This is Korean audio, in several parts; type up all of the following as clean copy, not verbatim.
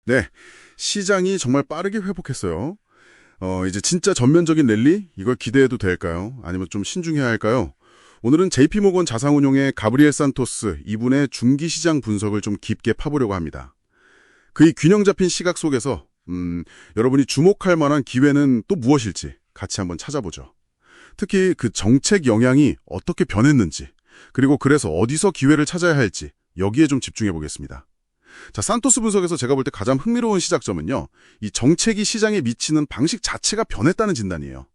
네, 시장이 정말 빠르게 회복했어요. 이제 진짜 전면적인 랠리? 이걸 기대해도 될까요? 아니면 좀 신중해야 할까요? 오늘은 JP모건 자산운용의 가브리엘 산토스 이분의 중기 시장 분석을 좀 깊게 파보려고 합니다. 그의 균형 잡힌 시각 속에서 여러분이 주목할 만한 기회는 또 무엇일지 같이 한번 찾아보죠. 특히 그 정책 영향이 어떻게 변했는지, 그리고 그래서 어디서 기회를 찾아야 할지 여기에 좀 집중해 보겠습니다. 자, 산토스 분석에서 제가 볼 때 가장 흥미로운 시작점은요, 이 정책이 시장에 미치는 방식 자체가 변했다는 진단이에요.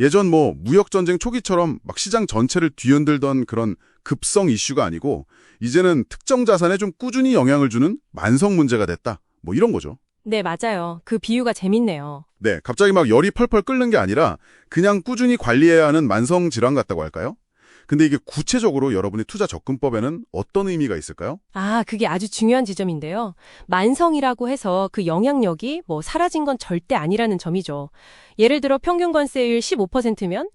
예전 무역전쟁 초기처럼 막 시장 전체를 뒤흔들던 그런 급성 이슈가 아니고, 이제는 특정 자산에 좀 꾸준히 영향을 주는 만성 문제가 됐다. 이런 거죠. 네, 맞아요. 그 비유가 재밌네요. 네, 갑자기 막 열이 펄펄 끓는 게 아니라 그냥 꾸준히 관리해야 하는 만성 질환 같다고 할까요? 근데 이게 구체적으로 여러분의 투자 접근법에는 어떤 의미가 있을까요? 아, 그게 아주 중요한 지점인데요. 만성이라고 해서 그 영향력이 사라진 건 절대 아니라는 점이죠. 예를 들어 평균 관세율 15%면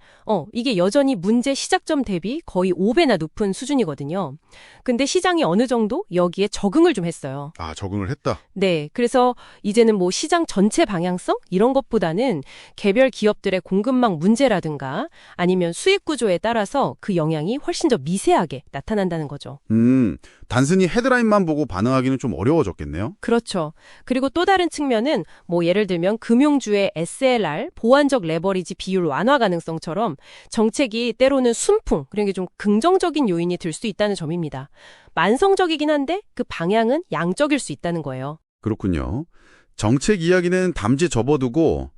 이게 여전히 문제 시작점 대비 거의 5배나 높은 수준이거든요. 근데 시장이 어느 정도 여기에 적응을 좀 했어요. 아, 적응을 했다. 네, 그래서 이제는 시장 전체 방향성 이런 것보다는 개별 기업들의 공급망 문제라든가 아니면 수익 구조에 따라서 그 영향이 훨씬 더 미세하게 나타난다는 거죠. 단순히 헤드라인만 보고 반응하기는 좀 어려워졌겠네요. 그렇죠. 그리고 또 다른 측면은 예를 들면 금융주의 SLR, 보완적 레버리지 비율 완화 가능성처럼 정책이 때로는 순풍, 그런 게 좀 긍정적인 요인이 될 수 있다는 점입니다. 만성적이긴 한데 그 방향은 양적일 수 있다는 거예요. 그렇군요. 정책 이야기는 담지 접어두고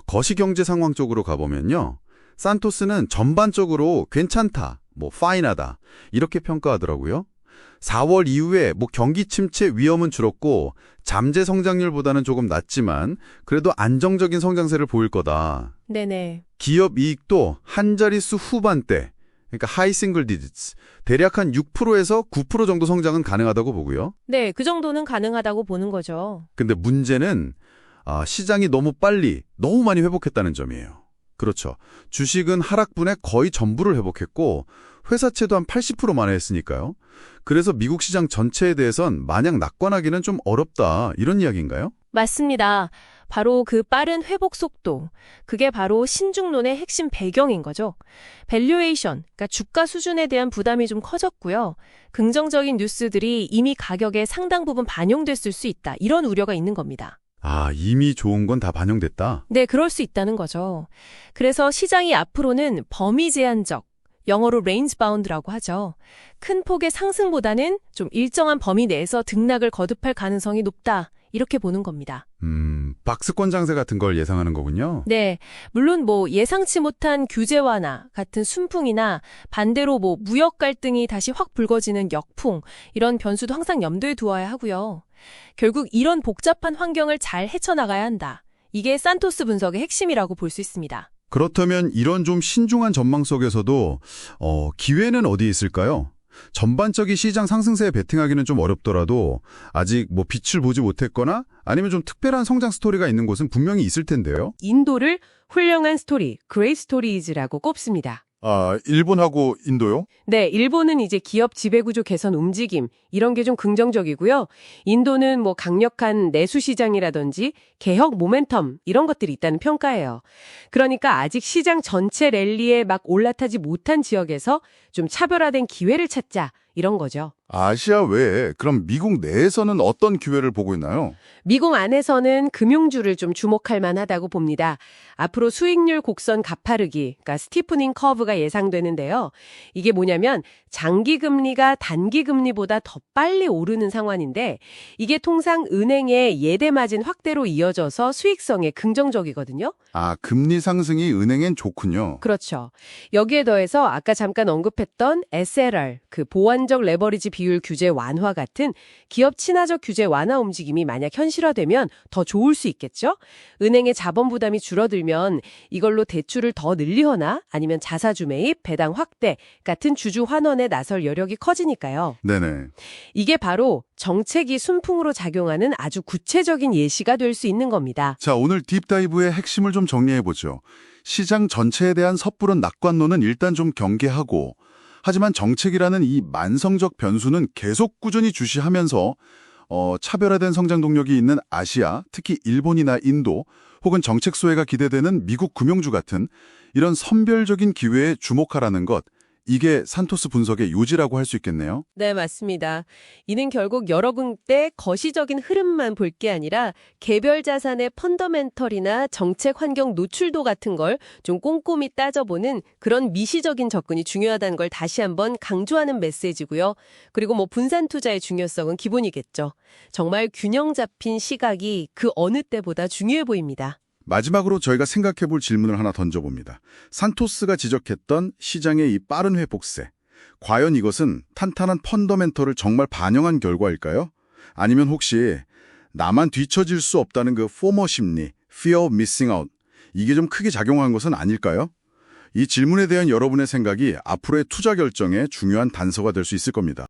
거시경제 상황 쪽으로 가보면요. 산토스는 전반적으로 괜찮다, 파인하다 이렇게 평가하더라고요. 4월 이후에 경기 침체 위험은 줄었고 잠재 성장률보다는 조금 낮지만 그래도 안정적인 성장세를 보일 거다. 네네. 기업 이익도 한 자릿수 후반대, 그러니까 하이 싱글 디지츠, 대략 한 6%에서 9% 정도 성장은 가능하다고 보고요. 네, 그 정도는 가능하다고 보는 거죠. 근데 문제는 시장이 너무 빨리, 너무 많이 회복했다는 점이에요. 그렇죠. 주식은 하락분의 거의 전부를 회복했고 회사채도 한 80% 만회했으니까요. 그래서 미국 시장 전체에 대해선 마냥 낙관하기는 좀 어렵다, 이런 이야기인가요? 맞습니다. 바로 그 빠른 회복 속도, 그게 바로 신중론의 핵심 배경인 거죠. 밸류에이션, 그러니까 주가 수준에 대한 부담이 좀 커졌고요. 긍정적인 뉴스들이 이미 가격에 상당 부분 반영됐을 수 있다, 이런 우려가 있는 겁니다. 아, 이미 좋은 건 다 반영됐다? 네, 그럴 수 있다는 거죠. 그래서 시장이 앞으로는 범위 제한적, 영어로 레인지 바운드라고 하죠. 큰 폭의 상승보다는 좀 일정한 범위 내에서 등락을 거듭할 가능성이 높다, 이렇게 보는 겁니다. 박스권 장세 같은 걸 예상하는 거군요. 네, 물론 예상치 못한 규제 완화 같은 순풍이나 반대로 무역 갈등이 다시 확 불거지는 역풍, 이런 변수도 항상 염두에 두어야 하고요. 결국 이런 복잡한 환경을 잘 헤쳐나가야 한다. 이게 산토스 분석의 핵심이라고 볼 수 있습니다. 그렇다면 이런 좀 신중한 전망 속에서도 기회는 어디 있을까요? 전반적인 시장 상승세에 베팅하기는 좀 어렵더라도 아직 빛을 보지 못했거나 아니면 좀 특별한 성장 스토리가 있는 곳은 분명히 있을 텐데요. 인도를 훌륭한 스토리, 그레이트 스토리즈라고 꼽습니다. 아, 일본하고 인도요? 네, 일본은 이제 기업 지배구조 개선 움직임, 이런 게 좀 긍정적이고요. 인도는 강력한 내수 시장이라든지 개혁 모멘텀, 이런 것들이 있다는 평가예요. 그러니까 아직 시장 전체 랠리에 막 올라타지 못한 지역에서 좀 차별화된 기회를 찾자, 이런 거죠. 아시아 외에 그럼 미국 내에서는 어떤 기회를 보고 있나요? 미국 안에서는 금융주를 좀 주목할 만하다고 봅니다. 앞으로 수익률 곡선 가파르기, 그러니까 스티프닝 커브가 예상되는데요. 이게 뭐냐면 장기 금리가 단기 금리보다 더 빨리 오르는 상황인데 이게 통상 은행의 예대 마진 확대로 이어져서 수익성에 긍정적이거든요. 아, 금리 상승이 은행엔 좋군요. 그렇죠. 여기에 더해서 아까 잠깐 언급했던 SLR, 그 보완적 레버리지 비율 규제 완화 같은 기업 친화적 규제 완화 움직임이 만약 현실화되면 더 좋을 수 있겠죠? 은행의 자본 부담이 줄어들면 이걸로 대출을 더 늘리거나 아니면 자사주 매입, 배당 확대 같은 주주 환원에 나설 여력이 커지니까요. 네네. 이게 바로 정책이 순풍으로 작용하는 아주 구체적인 예시가 될 수 있는 겁니다. 자, 오늘 딥다이브의 핵심을 좀 정리해보죠. 시장 전체에 대한 섣부른 낙관론은 일단 좀 경계하고, 하지만 정책이라는 이 만성적 변수는 계속 꾸준히 주시하면서 차별화된 성장 동력이 있는 아시아, 특히 일본이나 인도, 혹은 정책 수혜가 기대되는 미국 금융주 같은 이런 선별적인 기회에 주목하라는 것, 이게 산토스 분석의 요지라고 할 수 있겠네요. 네, 맞습니다. 이는 결국 여러 군데 거시적인 흐름만 볼 게 아니라 개별 자산의 펀더멘털이나 정책 환경 노출도 같은 걸 좀 꼼꼼히 따져보는 그런 미시적인 접근이 중요하다는 걸 다시 한번 강조하는 메시지고요. 그리고 뭐 분산 투자의 중요성은 기본이겠죠. 정말 균형 잡힌 시각이 그 어느 때보다 중요해 보입니다. 마지막으로 저희가 생각해 볼 질문을 하나 던져봅니다. 산토스가 지적했던 시장의 이 빠른 회복세. 과연 이것은 탄탄한 펀더멘털을 정말 반영한 결과일까요? 아니면 혹시 나만 뒤처질 수 없다는 그 포머 심리, fear of missing out, 이게 좀 크게 작용한 것은 아닐까요? 이 질문에 대한 여러분의 생각이 앞으로의 투자 결정에 중요한 단서가 될 수 있을 겁니다.